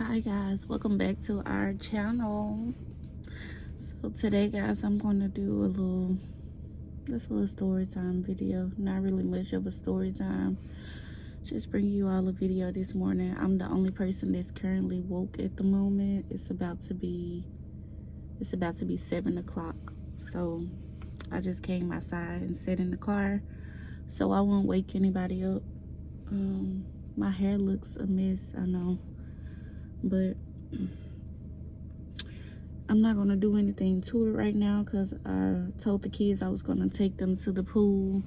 Hi guys, welcome back to our channel. So today guys, I'm going to do just a little story time video. Not really much of a story time, just bring you all a video this morning. I'm the only person that's currently woke at the moment. It's about to be 7 o'clock. So I just came outside and sat in the car so I won't wake anybody up. My hair looks a mess, I know, but I'm not gonna do anything to it right now because I told the kids I was gonna take them to the pool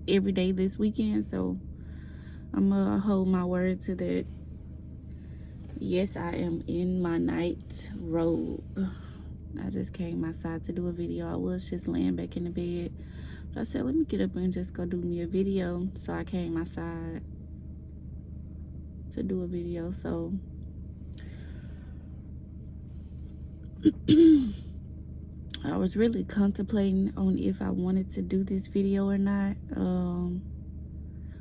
every day this weekend, so I'm gonna hold my word to that. Yes, I am in my night robe. I just came outside to do a video. I was just laying back in the bed, but I said let me get up and just go do me a video, so I came outside to do a video. So I was really contemplating on if I wanted to do this video or not.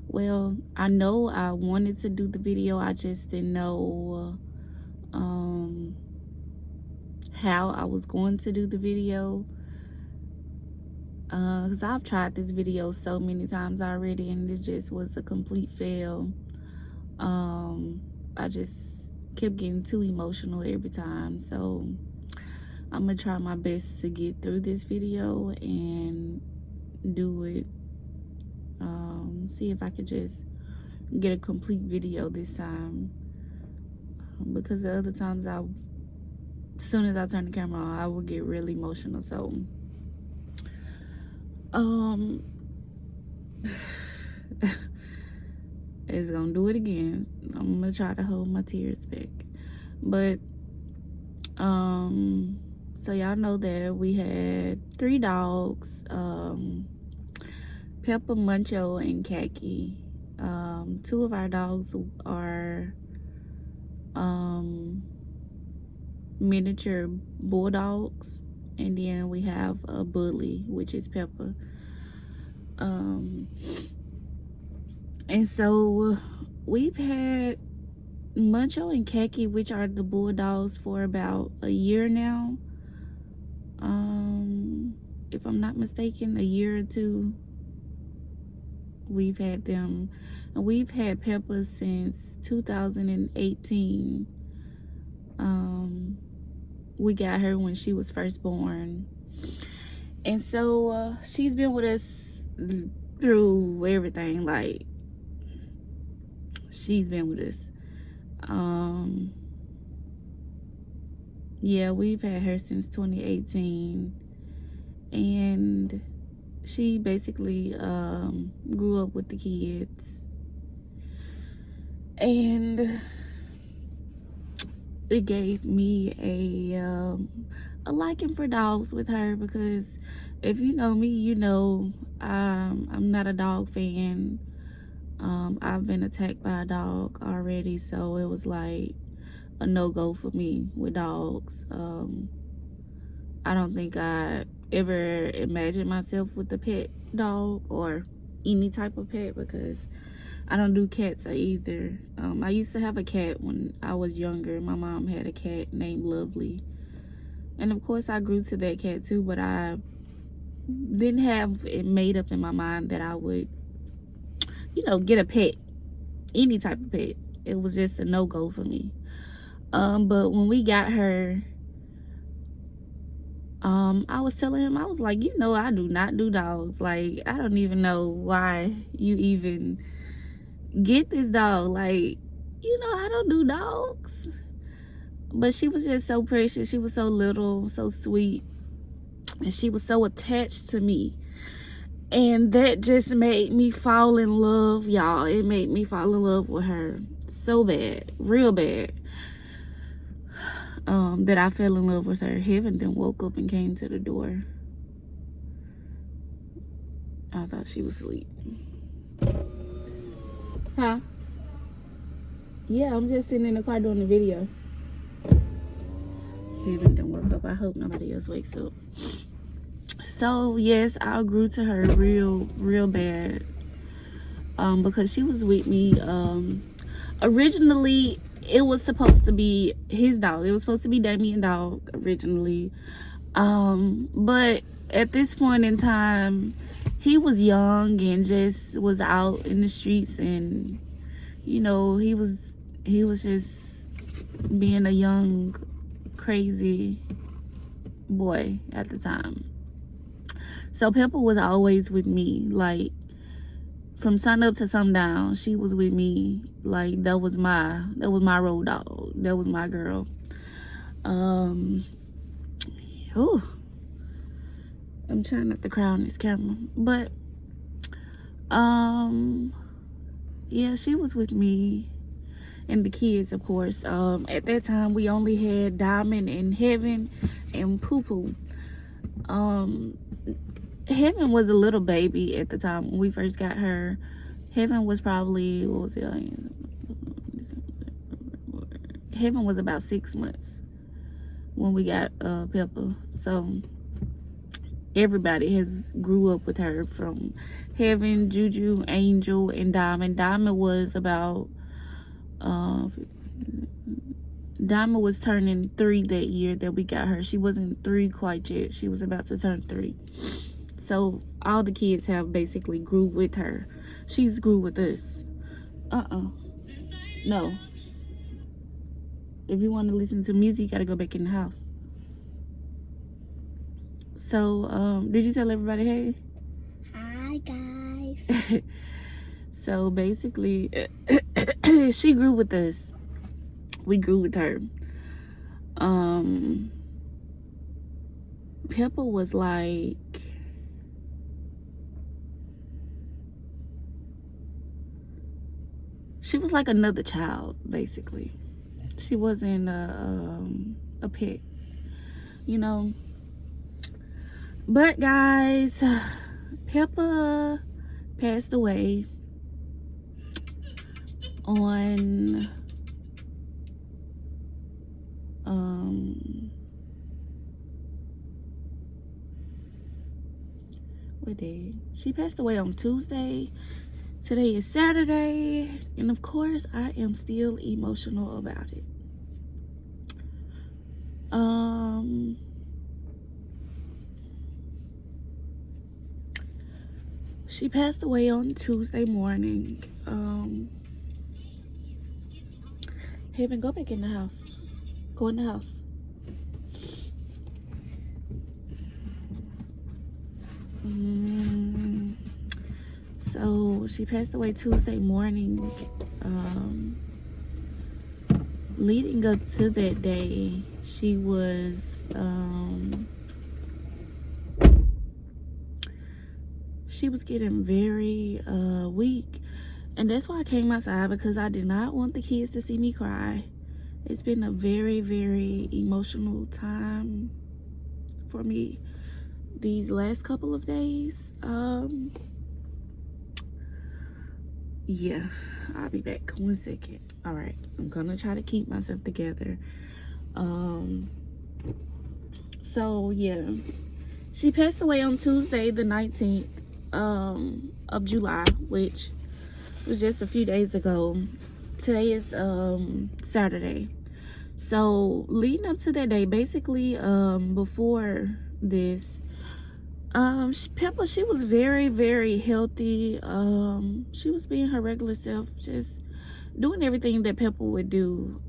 Well, I know I wanted to do the video, I just didn't know how I was going to do the video, because I've tried this video so many times already and it just was a complete fail. I just kept getting too emotional every time, so I'm gonna try my best to get through this video and do it. See if I could just get a complete video this time, because the other times as soon as I turn the camera on, I will get really emotional. So it's gonna do it again. I'm gonna try to hold my tears back, but so y'all know that we had 3 dogs, Pepper, Muncho, and Khaki. 2 of our dogs are miniature bulldogs, and then we have a bully, which is Pepper. And so we've had Muncho and Khaki, which are the bulldogs, for about a year now. If I'm not mistaken, a year or 2 we've had them, and we've had Pepper since 2018. We got her when she was first born, and so she's been with us through everything. Like, she's been with us. Yeah, we've had her since 2018, and she basically grew up with the kids, and it gave me a liking for dogs with her, because if you know me, you know I'm not a dog fan. I've been attacked by a dog already, so it was like a no-go for me with dogs. I don't think I ever imagined myself with a pet dog or any type of pet, because I don't do cats either. I used to have a cat when I was younger. My mom had a cat named Lovely, and of course I grew to that cat too, but I didn't have it made up in my mind that I would, get a pet, any type of pet. It was just a no-go for me. But when we got her, I was telling him, I was like, I do not do dogs. Like, I don't even know why you even get this dog. Like, I don't do dogs. But she was just so precious. She was so little, so sweet, and she was so attached to me. And that just made me fall in love, y'all. It made me fall in love with her so bad, real bad, that I fell in love with her. Heaven then woke up and came to the door. I thought she was asleep. Huh? Yeah, I'm just sitting in the car doing the video. Heaven then woke up. I hope nobody else wakes up. So yes, I grew to her real bad, because she was with me originally it was supposed to be his dog. It was supposed to be Damien dog originally. But at this point in time, he was young and just was out in the streets, and you know, he was just being a young, crazy boy at the time. So Pepper was always with me, like from sun up to sundown. She was with me. Like that was my road dog. That was my girl. Ooh, I'm trying not to cry on this camera, but yeah, she was with me and the kids, of course. At that time we only had Diamond and Heaven and Poo Poo. Heaven was a little baby at the time when we first got her. Heaven was probably, what was it? Heaven was about 6 months when we got Pepper. So everybody has grew up with her, from Heaven, Juju, Angel, and Diamond. Diamond was about Diamond was turning 3 that year that we got her. She wasn't 3 quite yet. She was about to turn 3. So all the kids have basically grew with her. She's grew with us. No. If you want to listen to music, you gotta go back in the house. So, did you tell everybody hey? Hi, guys. So basically, she grew with us. We grew with her. Pepper was like, she was like another child, basically. She wasn't a pet, you know. But guys, Pepper passed away on what day? She passed away on Tuesday. Today is Saturday, and of course I am still emotional about it. She passed away on Tuesday morning. Heaven, go back in the house. Go in the house. So she passed away Tuesday morning. Leading up to that day, she was getting very weak, and that's why I came outside, because I did not want the kids to see me cry. It's been a very, very emotional time for me these last couple of days. Yeah, I'll be back 1 second. All right, I'm gonna try to keep myself together. So yeah, she passed away on Tuesday the 19th of July, which was just a few days ago. Today is Saturday. So leading up to that day, basically before this, Pepper, she was very, very healthy. She was being her regular self, just doing everything that Pepper would do.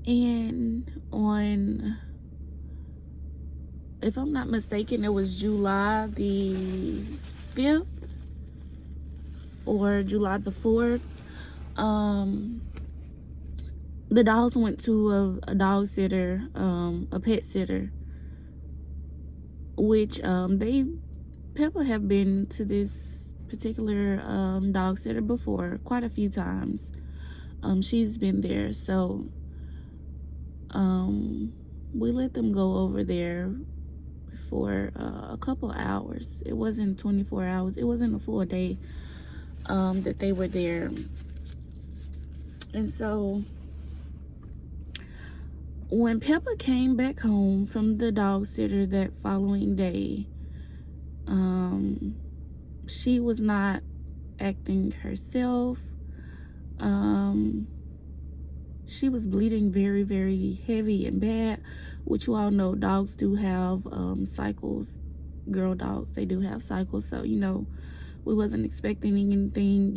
And on, if I'm not mistaken, it was July the 5th or July the 4th. The dogs went to a dog sitter, a pet sitter, which Pepper have been to this particular dog sitter before quite a few times. She's been there, so we let them go over there for a couple hours. It wasn't 24 hours. It wasn't a full day that they were there. And so when Pepper came back home from the dog sitter that following day, she was not acting herself. She was bleeding very, very heavy and bad, which you all know dogs do have cycles. Girl dogs, they do have cycles. So, we wasn't expecting anything,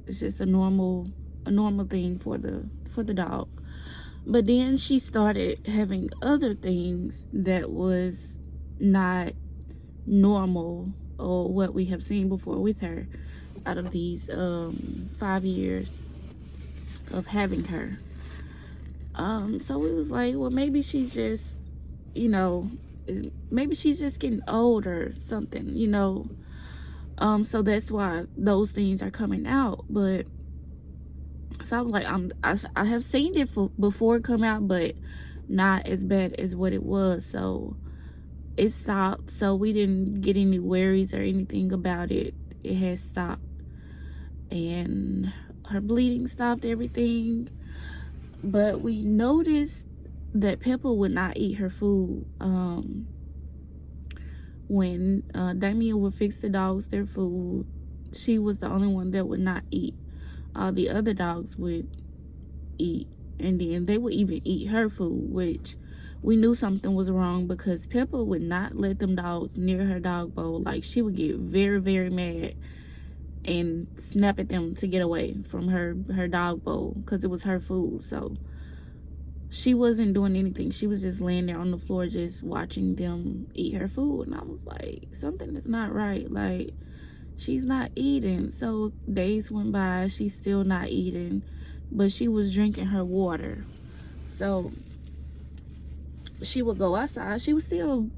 it's just a normal thing for the dog. But then she started having other things that was not normal or what we have seen before with her out of these 5 years of having her. So we was like, well, maybe she's just, maybe she's just getting old or something, so that's why those things are coming out. But so I was like, I have seen it before come out, but not as bad as what it was. So it stopped. So we didn't get any worries or anything about it. It has stopped, and her bleeding stopped, everything. But we noticed that Pepper would not eat her food. When Damien would fix the dogs their food, she was the only one that would not eat. All the other dogs would eat, and then they would even eat her food, which we knew something was wrong because Pepper would not let them dogs near her dog bowl. Like, she would get very, very mad and snap at them to get away from her dog bowl because it was her food. So she wasn't doing anything. She was just laying there on the floor just watching them eat her food. And I was like, something is not right. Like, she's not eating. So days went by, she's still not eating, but she was drinking her water. So she would go outside. She was still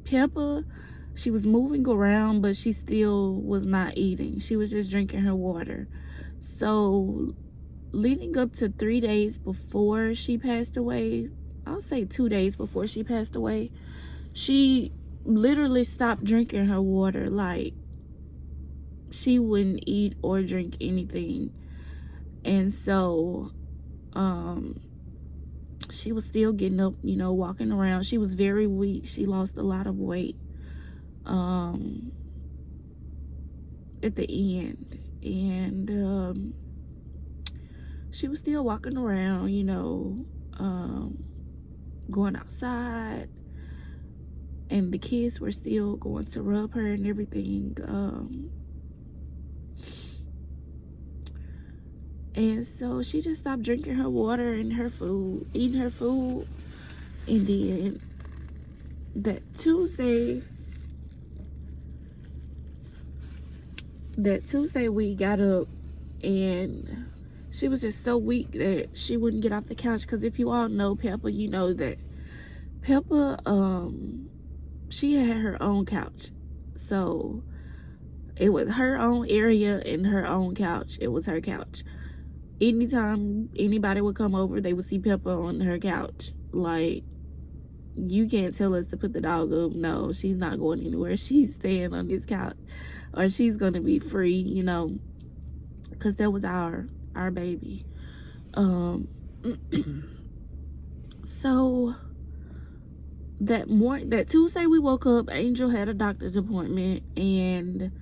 Pepper. She was moving around, but she still was not eating. She was just drinking her water. So leading up to 3 days before she passed away, I'll say 2 days before she passed away, she literally stopped drinking her water. Like, she wouldn't eat or drink anything. And so she was still getting up, walking around. She was very weak. She lost a lot of weight at the end. And she was still walking around, going outside. And the kids were still going to rub her and everything. And so she just stopped drinking her water and her food, eating her food. And then that Tuesday we got up, and she was just so weak that she wouldn't get off the couch. Because if you all know Pepper, you know that Pepper, she had her own couch. So it was her own area and her own couch. It was her couch. Anytime anybody would come over, they would see Pepper on her couch. Like, you can't tell us to put the dog up. No, she's not going anywhere. She's staying on this couch, or she's gonna be free, because that was our baby. So that Tuesday we woke up, Angel had a doctor's appointment, and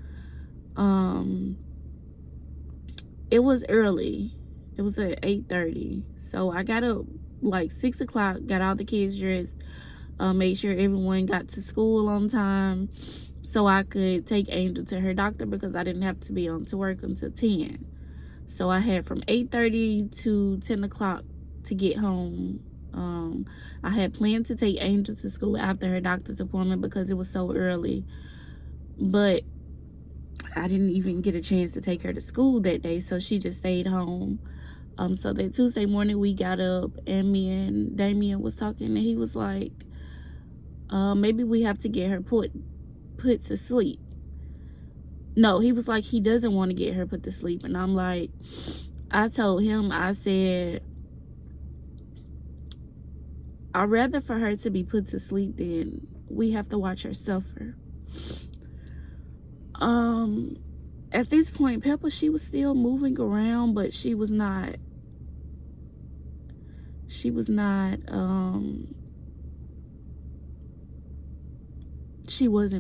it was early. It was at 8:30. So I got up like 6 o'clock, got all the kids dressed, made sure everyone got to school on time so I could take Angel to her doctor, because I didn't have to be on to work until 10. So I had from 8:30 to 10 o'clock to get home. I had planned to take Angel to school after her doctor's appointment because it was so early, but I didn't even get a chance to take her to school that day, so she just stayed home. So that Tuesday morning we got up, and me and Damien was talking, and he was like, maybe we have to get her put to sleep. No, he was like, he doesn't want to get her put to sleep. And I'm like, I told him, I said, I'd rather for her to be put to sleep than we have to watch her suffer. At this point, Pepper, she was still moving around, but she wasn't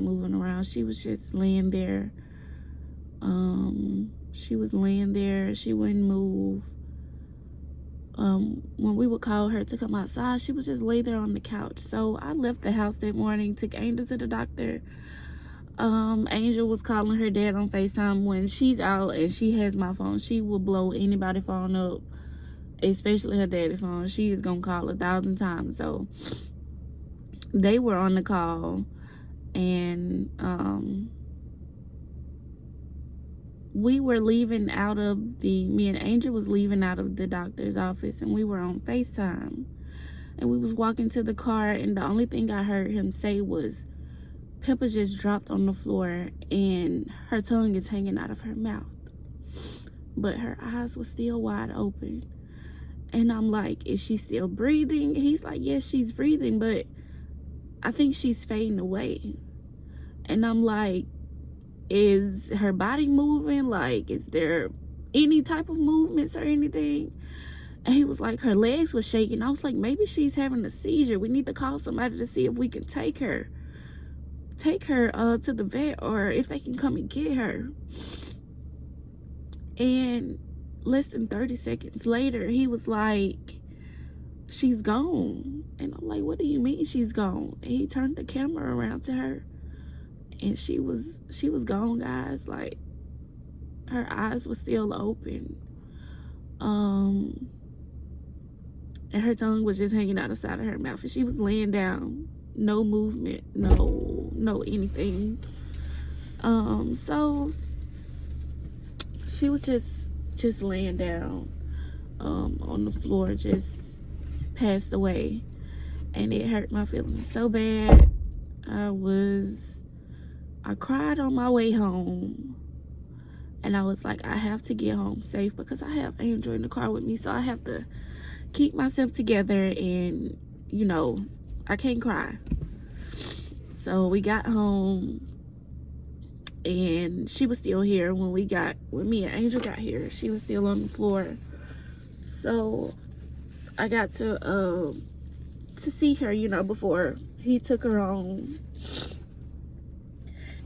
moving around. She was just laying there. She was laying there. She wouldn't move. When we would call her to come outside, she would just lay there on the couch. So I left the house that morning, took Angel to the doctor. Angel was calling her dad on FaceTime. When she's out and she has my phone, she will blow anybody's phone up, especially her daddy's phone. She is gonna call 1,000 times. So they were on the call, and we were leaving out of me and Angel was leaving out of the doctor's office, and we were on FaceTime, and we was walking to the car, and the only thing I heard him say was, Pepper just dropped on the floor and her tongue is hanging out of her mouth, but her eyes were still wide open. And I'm like, is she still breathing? He's like, yes, she's breathing, but I think she's fading away. And I'm like, is her body moving? Like, is there any type of movements or anything? And he was like, her legs were shaking. I was like, maybe she's having a seizure. We need to call somebody to see if we can take her to the vet, or if they can come and get her. And less than 30 seconds later, he was like, she's gone. And I'm like, what do you mean she's gone? And he turned the camera around to her, and she was gone, guys. Like, her eyes were still open, and her tongue was just hanging out the side of her mouth, and she was laying down, no movement, no anything. So she was just laying down on the floor, just passed away. And it hurt my feelings so bad. I cried on my way home, and I was like, I have to get home safe because I have Angel in the car with me, so I have to keep myself together, and you know, I can't cry. So we got home, and she was still here when me and Angel got here. She was still on the floor. So I got to see her, you know, before he took her home.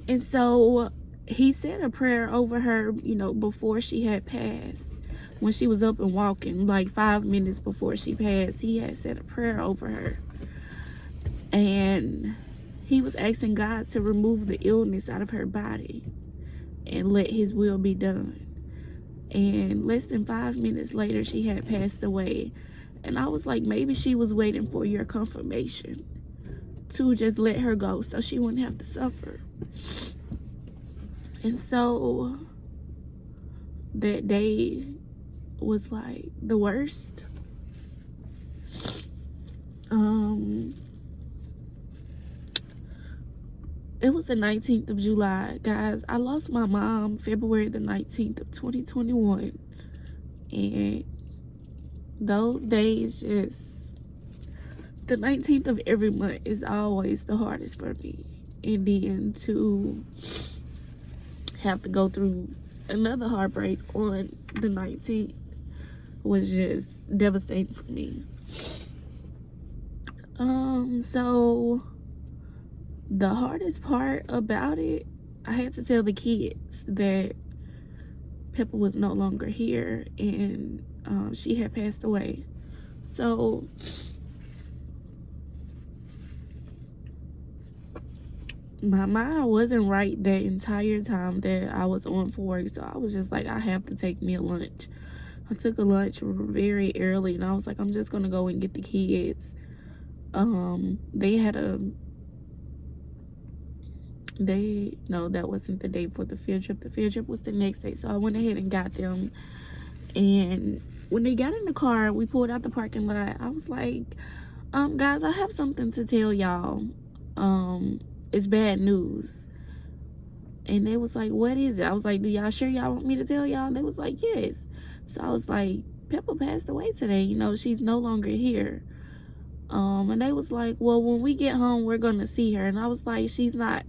And so he said a prayer over her, you know, before she had passed. When she was up and walking, like 5 minutes before she passed, he had said a prayer over her. And he was asking God to remove the illness out of her body and let his will be done. And less than 5 minutes later, she had passed away. And I was like, maybe she was waiting for your confirmation to just let her go so she wouldn't have to suffer. And so that day was like the worst. It was the 19th of July, guys. I lost my mom February the 19th of 2021. And those days, just the 19th of every month is always the hardest for me. And then to have to go through another heartbreak on the 19th was just devastating for me. So the hardest part about it, I had to tell the kids that Pepper was no longer here, and she had passed away. So my mind wasn't right that entire time that I was on for work. So I was just like, I have to take me a lunch. I took a lunch very early, and I was like, I'm just gonna go and get the kids. No, that wasn't the day for the field trip. The field trip was the next day. So I went ahead and got them. And when they got in the car, we pulled out the parking lot. I was like, guys, I have something to tell y'all. It's bad news. And they was like, what is it? I was like, do y'all sure y'all want me to tell y'all? And they was like, yes. So I was like, Pepper passed away today. You know, she's no longer here. And they was like, well, when we get home, we're gonna see her. And I was like, she's not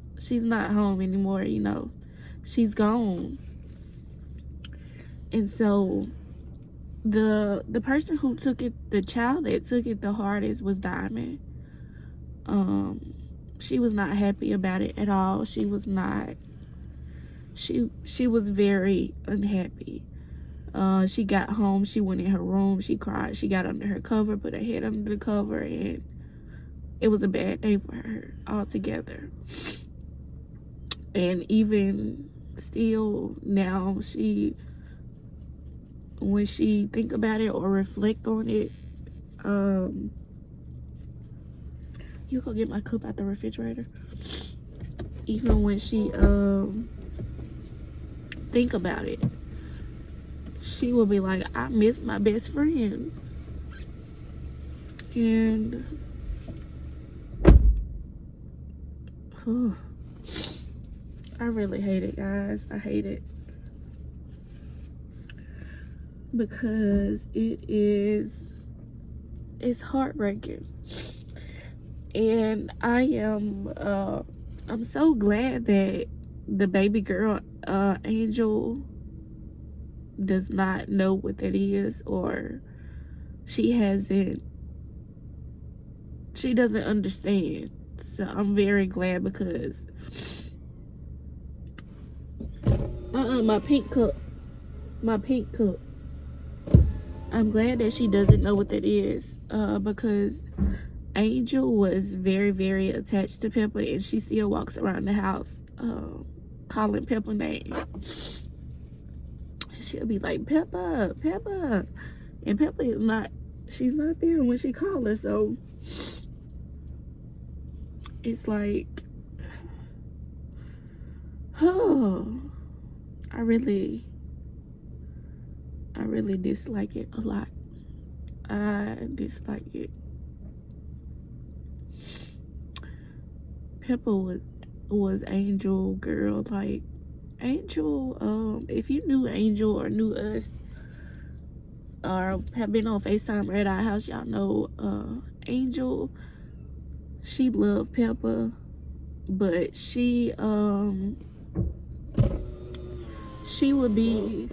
home anymore, you know, she's gone. And so the person who took it, the child that took it the hardest was Diamond. She was not happy about it at all. She she was very unhappy. She got home, she went in her room, she cried, she got under her cover, put her head under the cover, and it was a bad day for her altogether. And even still now, when she think about it or reflect on it, you go get my cup out the refrigerator. Even when she think about it, she will be like, I miss my best friend. And I really hate it, guys. I hate it. Because it's heartbreaking. And I'm so glad that the baby girl, Angel, does not know what that is, or she doesn't understand. So I'm very glad, because my pink cup. I'm glad that she doesn't know what that is, because Angel was very, very attached to Pepper, and she still walks around the house calling Pepper name. She'll be like, Pepper, Pepper. And Pepper she's not there when she calls her. So it's like, oh, I really dislike it a lot. I dislike it. Pepper was Angel girl. Like, Angel, if you knew Angel or knew us or have been on FaceTime or at our house, y'all know Angel, she loved Pepper, but she would be